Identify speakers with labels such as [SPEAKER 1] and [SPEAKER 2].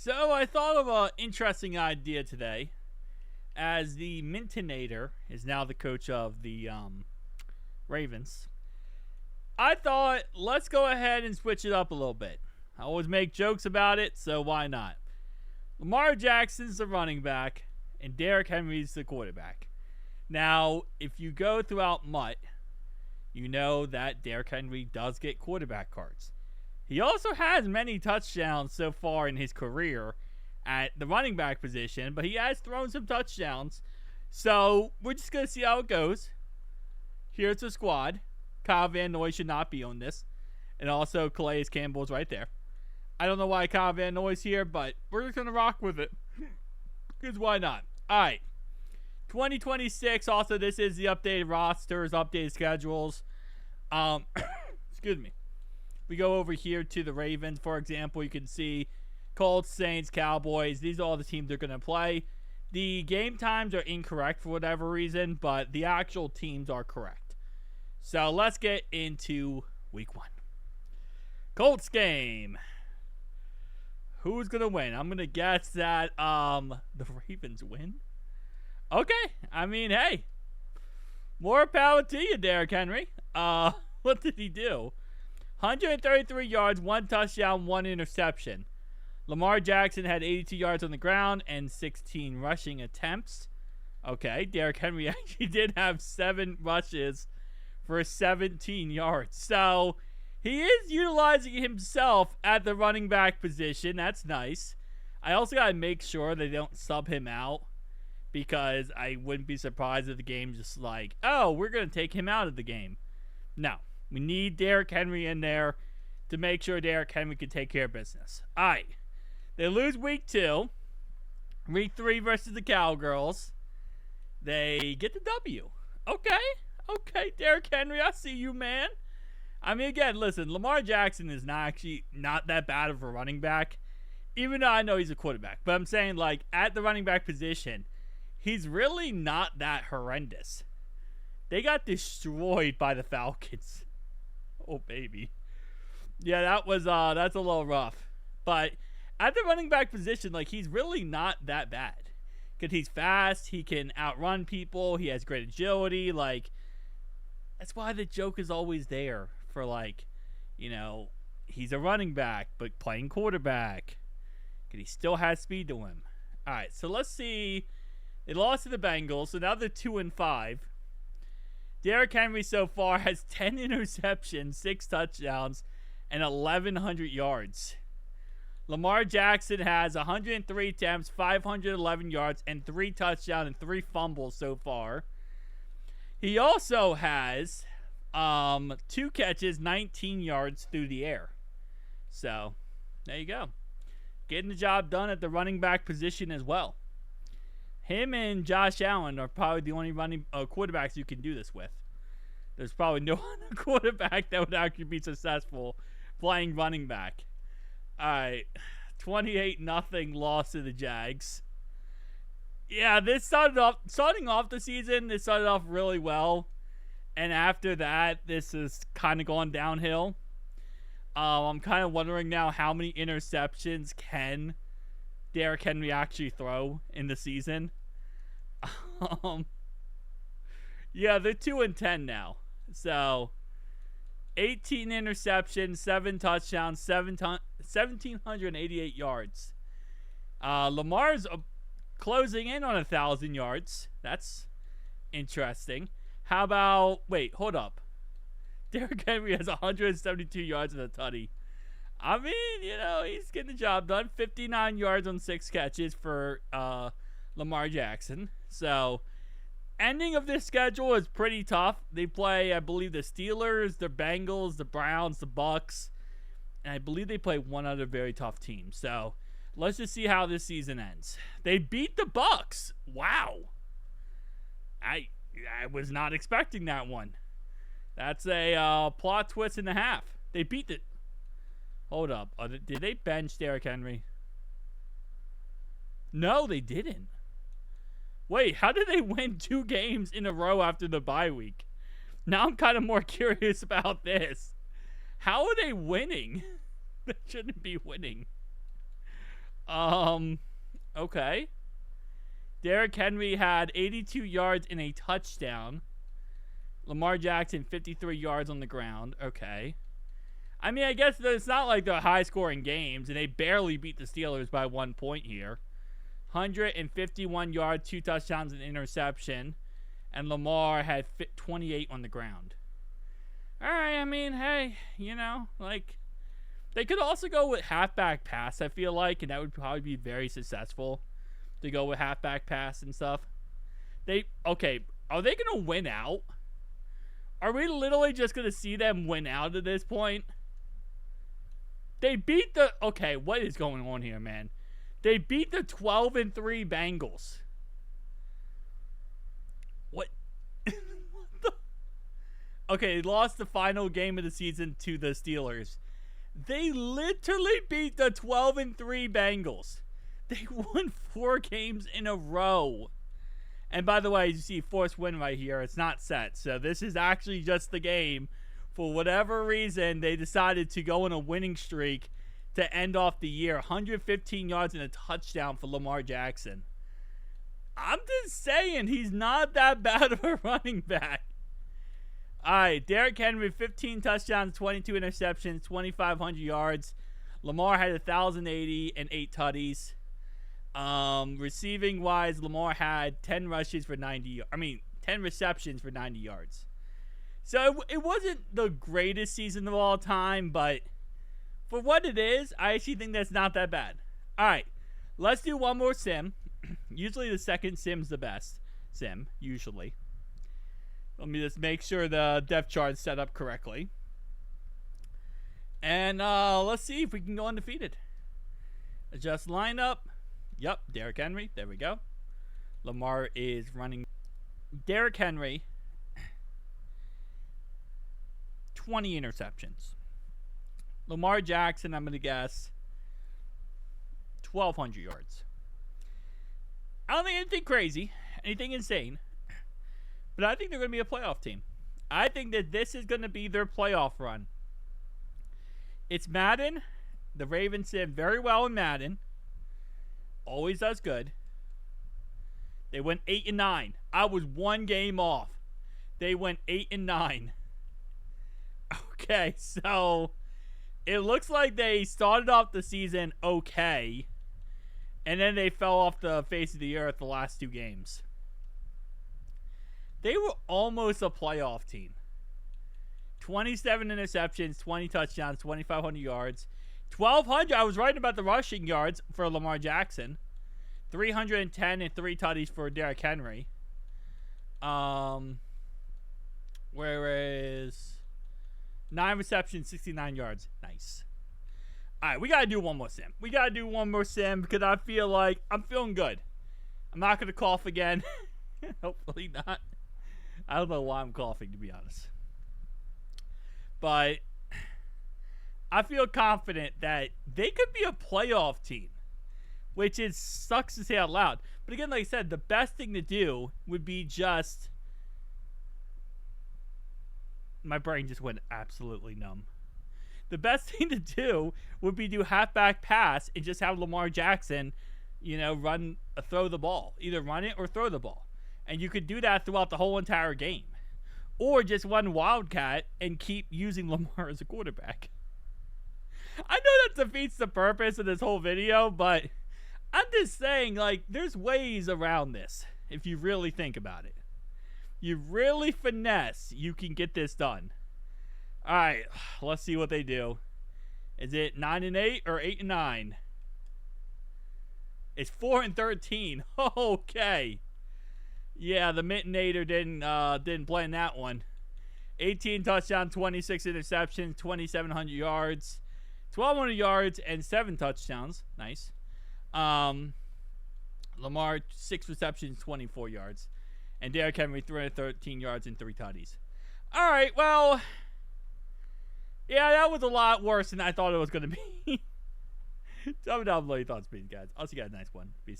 [SPEAKER 1] So I thought of an interesting idea today, as the Mintinator is now the coach of the Ravens. I thought, let's go ahead and switch it up a little bit. I always make jokes about it, so why not? Lamar Jackson's the running back, and Derrick Henry's the quarterback. Now, if you go throughout MUT, you know that Derrick Henry does get quarterback cards. He also has many touchdowns so far in his career at the running back position, but he has thrown some touchdowns. So we're just going to see how it goes. Here's the squad. Kyle Van Noy should not be on this. And also Calais Campbell's right there. I don't know why Kyle Van Noy's here, but we're just going to rock with it. Because why not? Alright. 2026, also this is the updated rosters, updated schedules. Excuse me. We go over here to the Ravens, for example. You can see Colts, Saints, Cowboys. These are all the teams they're going to play. The game times are incorrect for whatever reason, but the actual teams are correct. So let's get into week 1. Colts game. Who's going to win? I'm going to guess that the Ravens win. Okay. I mean, hey. More power to you, Derrick Henry. What did he do? 133 yards, 1 touchdown, 1 interception. Lamar Jackson had 82 yards on the ground and 16 rushing attempts. Okay, Derrick Henry actually did have 7 rushes for 17 yards. So, he is utilizing himself at the running back position. That's nice. I also got to make sure they don't sub him out, because I wouldn't be surprised if the game's just like, oh, we're going to take him out of the game. No. We need Derrick Henry in there to make sure Derrick Henry can take care of business. All right. They lose week 2. Week 3 versus the Cowgirls. They get the W. Okay. Okay, Derrick Henry, I see you, man. I mean, again, listen, Lamar Jackson is not that bad of a running back, even though I know he's a quarterback. But I'm saying, like, at the running back position, he's really not that horrendous. They got destroyed by the Falcons. Oh, baby. Yeah, that's a little rough. But at the running back position, like, he's really not that bad. Because he's fast, he can outrun people, he has great agility. Like, that's why the joke is always there for, like, you know, he's a running back, but playing quarterback. Because he still has speed to him. All right, so let's see. They lost to the Bengals, so now they're 2-5. Derrick Henry so far has 10 interceptions, 6 touchdowns, and 1,100 yards. Lamar Jackson has 103 attempts, 511 yards, and 3 touchdowns and 3 fumbles so far. He also has 2 catches, 19 yards through the air. So, there you go. Getting the job done at the running back position as well. Him and Josh Allen are probably the only running quarterbacks you can do this with. There's probably no other quarterback that would actually be successful playing running back. All right, 28-0 loss to the Jags. Yeah, starting off the season, this started off really well, and after that, this has kind of gone downhill. I'm kind of wondering now how many interceptions can Derrick Henry actually throw in the season. Yeah, they're 2-10 now. So, 18 interceptions, 7 touchdowns, 1,788 yards. Lamar's closing in on 1,000 yards. That's interesting. How about, wait, hold up. Derrick Henry has 172 yards in a tutty. I mean, you know, he's getting the job done. 59 yards on 6 catches for Lamar Jackson. So, ending of this schedule is pretty tough. They play, I believe, the Steelers, the Bengals, the Browns, the Bucks, and I believe they play one other very tough team. So, let's just see how this season ends. They beat the Bucks. Wow. I was not expecting that one. That's a plot twist and a half. They beat the... Hold up. Did they bench Derrick Henry? No, they didn't. Wait, how did they win 2 games in a row after the bye week? Now I'm kind of more curious about this. How are they winning? They shouldn't be winning. Okay. Derrick Henry had 82 yards and a touchdown. Lamar Jackson, 53 yards on the ground. Okay. I mean, I guess it's not like they're high-scoring games, and they barely beat the Steelers by 1 point here. 151 yards, 2 touchdowns, and interception. And Lamar had 28 on the ground. All right, I mean, hey, you know, like, they could also go with halfback pass, I feel like, and that would probably be very successful to go with halfback pass and stuff. Okay, are they going to win out? Are we literally just going to see them win out at this point? They beat the... Okay, what is going on here, man? They beat the 12-3 Bengals. What? What the... Okay, they lost the final game of the season to the Steelers. They literally beat the 12-3 Bengals. They won 4 games in a row. And by the way, as you see, forced win right here. It's not set. So this is actually just the game. For whatever reason, they decided to go on a winning streak to end off the year. 115 yards and a touchdown for Lamar Jackson. I'm just saying, he's not that bad of a running back. All right, Derrick Henry, 15 touchdowns, 22 interceptions, 2,500 yards. Lamar had 1,080 and 8 tutties. Receiving wise, Lamar had 10 rushes for 10 receptions for 90 yards. So it wasn't the greatest season of all time, but for what it is, I actually think that's not that bad. All right, let's do one more sim. Usually the second sim's the best sim, usually. Let me just make sure the depth chart's set up correctly. And let's see if we can go undefeated. Adjust lineup. Yep, Derrick Henry. There we go. Lamar is running. Derrick Henry, 20 interceptions. Lamar Jackson, I'm going to guess, 1,200 yards. I don't think anything crazy, anything insane, but I think they're going to be a playoff team. I think that this is going to be their playoff run. It's Madden. The Ravens did very well in Madden. Always does good. They went 8-9. I was 1 game off. They went 8-9. Okay, so it looks like they started off the season okay, and then they fell off the face of the earth the last 2 games. They were almost a playoff team. 27 interceptions, 20 touchdowns, 2,500 yards. 1,200, I was right about the rushing yards for Lamar Jackson. 310 and 3 tutties for Derrick Henry. Whereas 9 receptions, 69 yards. Nice. All right, we got to do one more sim. We got to do one more sim because I feel like I'm feeling good. I'm not going to cough again. Hopefully not. I don't know why I'm coughing, to be honest. But I feel confident that they could be a playoff team, which is sucks to say out loud. But again, like I said, the best thing to do would be just... My brain just went absolutely numb. The best thing to do would be do halfback pass and just have Lamar Jackson, you know, throw the ball. Either run it or throw the ball. And you could do that throughout the whole entire game. Or just run Wildcat and keep using Lamar as a quarterback. I know that defeats the purpose of this whole video, but I'm just saying, like, there's ways around this if you really think about it. You really finesse, you can get this done. All right, let's see what they do. Is it 9-8 or 8-9? It's 4-13. Okay. Yeah, the Mintonator didn't play in that one. 18 touchdowns, 26 interceptions, 2,700 yards, 1,200 yards, and 7 touchdowns. Nice. Lamar, 6 receptions, 24 yards. And Derrick Henry, 313 yards and 3 tutties. All right, well, yeah, that was a lot worse than I thought it was going to be. Tell me down below your thoughts, please, guys. I'll see you guys next one. Peace.